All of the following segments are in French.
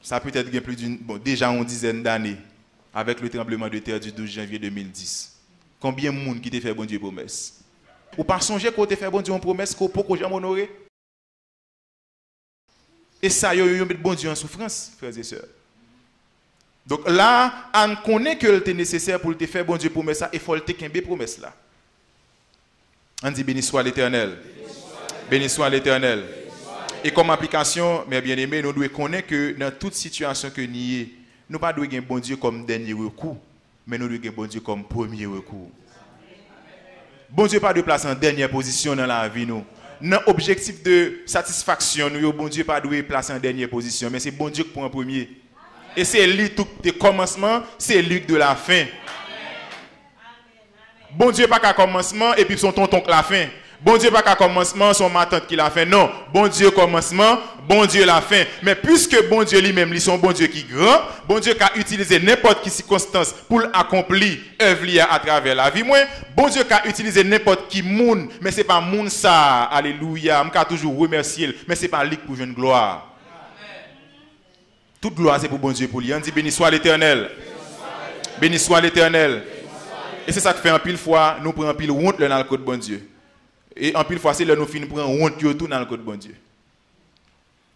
ça peut être plus déjà une dizaine d'années, avec le tremblement de terre du 12 janvier 2010. Combien de monde qui t'a fait bon Dieu promesse? Ou pas songer qu'on t'a fait bon Dieu une promesse qu'on peut jamais honorer? Et ça, yo met bon Dieu en souffrance, frères et sœurs. Donc là, on connaît que c'est nécessaire pour te faire bon Dieu promesse et il faut te kembe promesse là. On dit béni soit l'Éternel. Béni soit l'Éternel. Et comme application, mes bien-aimés, nous devons connaître que dans toute situation que nous sommes, nous ne devons pas avoir bon Dieu comme dernier recours, mais nous devons avoir bon Dieu comme premier recours. Bon Dieu pas de place en dernière position dans la vie nous. Dans l'objectif de satisfaction, nous bon Dieu pas de place en dernière position, mais c'est bon Dieu qui prend en premier. Et c'est lui tout de commencement, c'est lui de la fin. Bon Dieu pas qu'à commencement et puis son tonton qui la fin. Bon Dieu pas qu'à commencement, son ma tante qui l'a fait. Non, bon Dieu commencement, bon Dieu la fin. Mais puisque bon Dieu lui-même, lui son bon Dieu qui est grand, bon Dieu qui a utilisé n'importe quelle circonstance pour accomplir œuvre à travers la vie. Moi, bon Dieu qui a utilisé n'importe qui monde, mais c'est pas monde ça. Alléluia, je toujours remercier, mais c'est pas lui pour une gloire. Toute gloire c'est pour bon Dieu pour lui. On dit béni soit l'Éternel. Béni soit l'Éternel. Et c'est ça que fait en pile fois, nous prenons en pile honte dans le code bon Dieu. Et en pile fois, c'est là nous finissons prendre honte tout dans le code bon Dieu.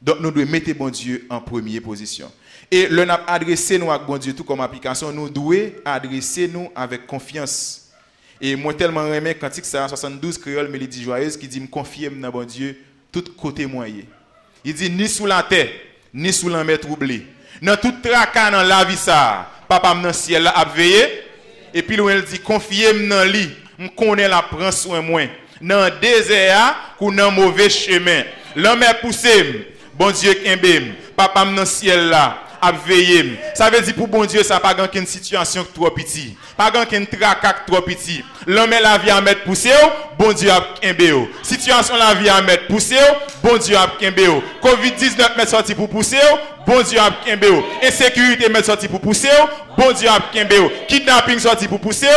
Donc nous devons mettre bon Dieu en première position. Et le n'a adressé nous avec bon Dieu tout comme application, nous devons adresser nous avec confiance. Et moi tellement aimé cantique ça 72 créole mélodie joyeuse qui dit me confier dans bon Dieu tout côté moyen. Il dit ni sous la terre, ni sous la mer troublée. Dans tout tracas dans la vie ça, papa dans ciel là a veillé. Et puis il dit confier dans lui, me connaît la prend soin moi. Dans le désert ou dans mauvais chemin. L'homme est poussé, bon Dieu kembem, papa dans le ciel là, a veillé. Ça veut dire pour bon Dieu, ça pas une situation trop petite, pas une tracac trop petit. L'homme est la vie à mettre poussé, bon Dieu a kembé. Situation la vie à mettre poussé, bon Dieu a kembé. Covid-19 met sorti pour pousser, bon Dieu a kembé. Insécurité met sorti pour pousser, bon Dieu a kembé. Kidnapping sorti pour pousser,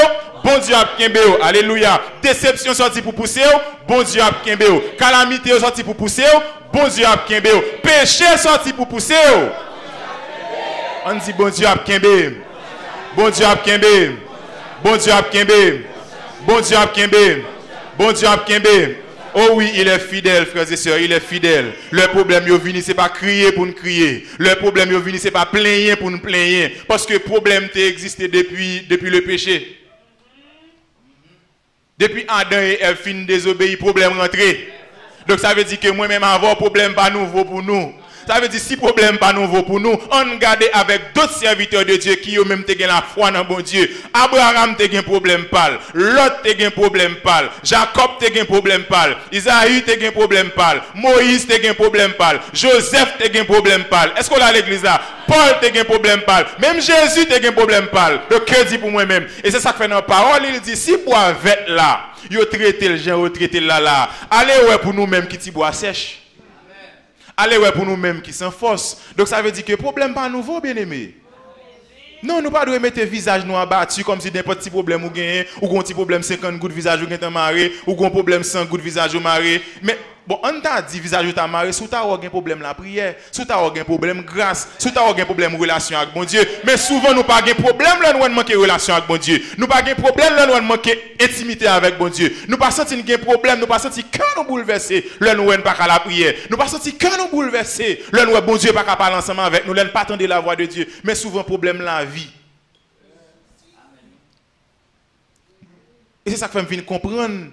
bon Dieu a kembé. Alléluia. Déception sorti pour pousser, bon Dieu a kembé. Calamité sorti pour pousser, bon Dieu a kembé. Péché sorti pour pousser. On dit bon Dieu a kembé. Bon Dieu a kembé. Bon Dieu a kembé. Bon Dieu a kembé. Bon Dieu a kembé. Oh oui, il est fidèle, frères et sœurs, il est fidèle. Le problème, il vient, c'est pas crier pour nous crier. Le problème, il vient, c'est pas plaigner pour nous plaigner. Parce que le problème existé depuis le péché. Depuis Adam et Ève fin désobéi, problème rentré. Donc ça veut dire que moi-même avoir problème pas nouveau pour nous. Ça veut dire si problème pas nouveau pour nous, on regarde avec d'autres serviteurs de Dieu qui ont même la foi dans bon Dieu. Abraham a un problème pâle, Lot a un problème pâle, Jacob a un problème pâle, Isaïe a un problème pâle, Moïse a un problème pâle, Joseph a un problème pâle. Est-ce qu'on a l'église là? Paul a un problème pâle, même Jésus a un problème pâle. Donc que dit pour moi-même? Et c'est ça que fait dans la parole, il dit si bois vête là, yo traité le gens, yo traité là. Allez ouais pour nous-mêmes qui ti bois sèche. Allez ouais pour nous-mêmes qui sont force. Donc ça veut dire que le problème pas nouveau, bien aimé. Non, nous pas devons mettre visage nous abattu comme si n'importe petit problème ou gagne ou un petit problème 50 gouttes visage ou gagne maré ou un problème 100 gouttes visage ou maré. Mais bon, on t'a dit visage ou ta maré, sous ta un problème la prière, sous ta un problème grâce, sous ta un problème relation avec bon Dieu. Mais souvent nous pas un problème là nous manquer relation avec bon Dieu. Nous pas un problème là nous manquer intimité avec bon Dieu. Nous pas sentir un problème, nous pas sentir quand nous bouleverser, là nous pas à la prière. Nous pas sentir quand nous bouleverser, là nous bon Dieu pas capable parler ensemble avec nous, là pas attendre la voix de Dieu. Mais souvent problème la vie. Et c'est ça que fait me comprendre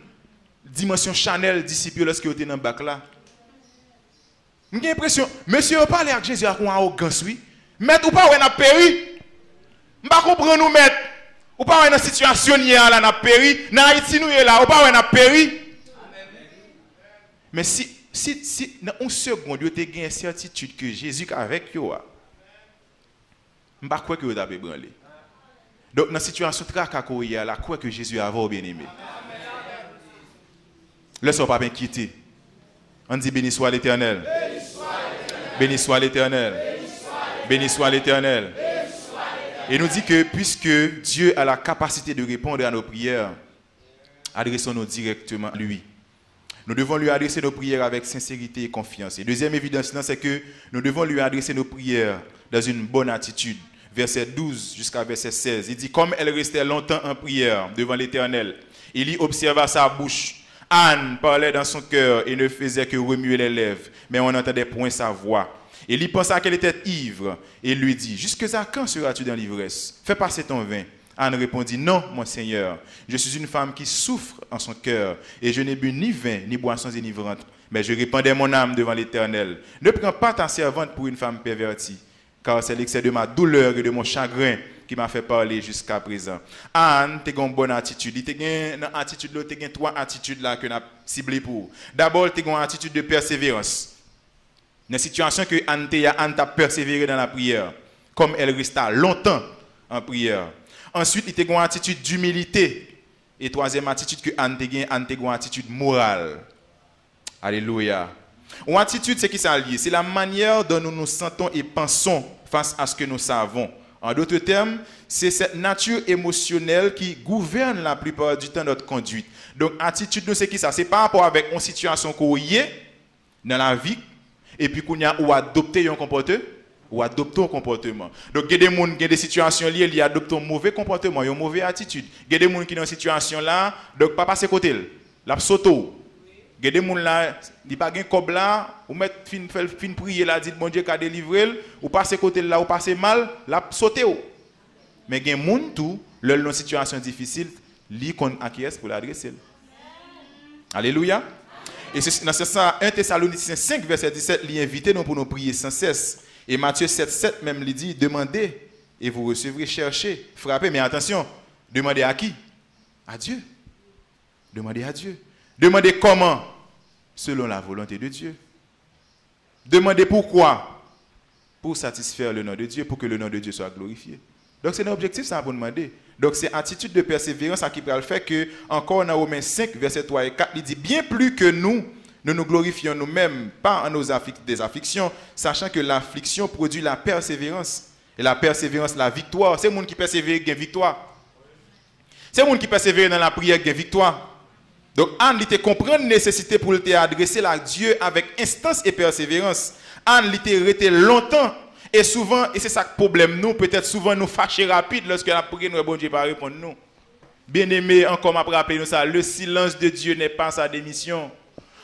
dimension Chanel disciple lorsque était dans le bac là. J'ai l'impression monsieur a parlé avec Jésus avec une arrogance oui. Maître ou pas on a péri. M'pas comprendre nous maître. Ou pas dans situation hier là n'a péri, dans Haïti nous est là, ou pas on a péri. Mais si dans une seconde vous avez une certitude que Jésus est avec vous, m'pas croire que vous avez branlé. Donc, dans la situation très cacoïa, là, quoi que Jésus a bien aimé. Laissons pas inquiéter. On dit béni soit l'Éternel. Béni soit l'Éternel. Béni soit l'Éternel. Et nous dit que puisque Dieu a la capacité de répondre à nos prières, adressons-nous directement à lui. Nous devons lui adresser nos prières avec sincérité et confiance. Et deuxième évidence, c'est que nous devons lui adresser nos prières dans une bonne attitude. Verset 12 jusqu'à verset 16. Il dit, comme elle restait longtemps en prière devant l'Éternel, il y observa sa bouche. Anne parlait dans son cœur et ne faisait que remuer les lèvres, mais on n'entendait point sa voix. Il y pensa qu'elle était ivre et lui dit, jusqu'à quand seras-tu dans l'ivresse? Fais passer ton vin. Anne répondit, non, mon Seigneur, je suis une femme qui souffre en son cœur et je n'ai bu ni vin ni boissons enivrantes, mais je répandais mon âme devant l'Éternel. Ne prends pas ta servante pour une femme pervertie, car c'est l'excès de ma douleur et de mon chagrin qui m'a fait parler jusqu'à présent. Anne, tu as une bonne attitude. Tu as trois attitudes là que nous avons ciblées pour. D'abord, tu as une attitude de persévérance. Dans la situation que Anne a persévéré dans la prière, comme elle resta longtemps en prière. Ensuite, il y a une attitude d'humilité. Et troisième attitude que Anne a une attitude morale. Alléluia. Une attitude, c'est qui ça lié? C'est la manière dont nous nous sentons et pensons face à ce que nous savons. En d'autres termes, c'est cette nature émotionnelle qui gouverne la plupart du temps notre conduite. Donc, attitude, c'est qui ça? C'est par rapport avec une situation qu'on y est dans la vie, et puis qu'on a ou adopté un comportement, ou adopter un comportement. Donc, il y a des gens qui ont des situations liées, ils adoptent un mauvais comportement, une mauvaise attitude. Il y a des gens qui sont dans cette situation-là, donc pas passer côté, la sauto. Il y a des gens là, ils pas gain cob là, ou mettre fin prier là, dit bon Dieu qu'a délivré, ou passer côté là, ou passer mal, la sauter. Mais il y a des gens tout, leur dans situation difficile, li qu'on acquiesce pour l'adresser. Alléluia. Et c'est dans ça 1 Thessaloniciens 5 verset 17, il invite nous pour nous prier sans cesse. Et Matthieu 7 même lui dit demandez et vous recevrez, cherchez, frappez, mais attention, demandez à qui? À Dieu. Demandez à Dieu. Demandez comment? Selon la volonté de Dieu. Demandez pourquoi? Pour satisfaire le nom de Dieu, pour que le nom de Dieu soit glorifié. Donc c'est un objectif ça pour demander. Donc c'est attitude de persévérance qui peut le faire que encore dans Romains 5 verset 3 et 4 il dit bien plus que nous nous glorifions nous-mêmes pas en nos des afflictions, sachant que l'affliction produit la persévérance et la persévérance la victoire. C'est le monde qui persévère qui gagne victoire. C'est le monde qui persévère dans la prière qui gagne victoire. Donc, Anne, il te comprend la nécessité pour te adresser à Dieu avec instance et persévérance. Anne, il te resté longtemps. Et souvent, et c'est ça le problème, nous, peut-être souvent nous fâcher rapide lorsque la prière, nous, bon Dieu, pas répondre nous. Bien aimé, encore m'a rappelé nous ça, le silence de Dieu n'est pas sa démission.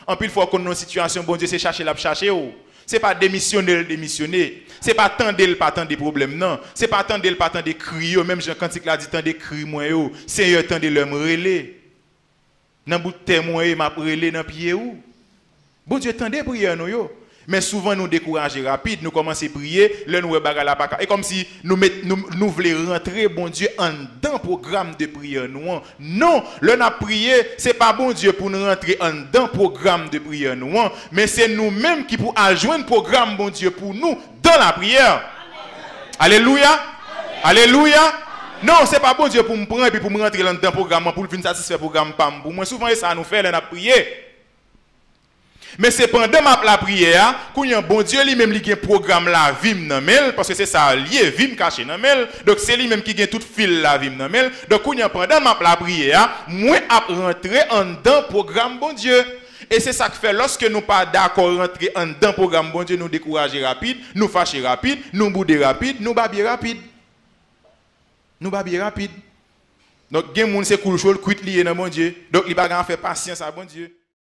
En plus, il faut qu'on ait une situation, bon Dieu, c'est chercher la chercher. Ce n'est pas démissionner, démissionner. Ce n'est pas attendre, pas attendre des problèmes, non. Ce n'est pas attendre, pas attendre des cris, même Jean Cantique l'a dit, tant des cris, moi, Seigneur, attendez le me relais. Dans bout de témoin m'a relé dans pied ou bon Dieu tendez prière nous yo mais souvent nous décourager rapide nous commencer à prier là nous bagarre la pas et comme si nous voulons rentrer bon Dieu en dedans programme de prière nous non là n'a prié c'est pas bon Dieu pour nous rentrer en dedans programme de prière nous mais c'est nous-mêmes qui pour adjoindre programme bon Dieu pour nous dans la prière. Alléluia. Alléluia. Non, ce n'est pas bon Dieu pour me prendre et pour me rentrer dans le programme, pour venir satisfaire le programme. Pour moi, souvent, ça nous fait, on a prié. Mais c'est pendant la prière, quand il y a un bon Dieu, lui-même, qui a un programme la vie, parce que c'est ça, lié, vie caché dans mel. Donc, c'est lui-même qui a tout fil la vie, donc, quand il y a pendant la prière, moi, je rentrer en dedans programme bon Dieu. Et c'est ça que fait, lorsque nous pas d'accord rentrer en dedans programme bon Dieu, nous décourager rapide, nous fâcher rapide, nous bouder rapide, nous babier rapide. Nous babiller rapide. Donc, il y a des gens qui sont cool, liés dans mon Dieu. Donc, il va faire patience à bon Dieu.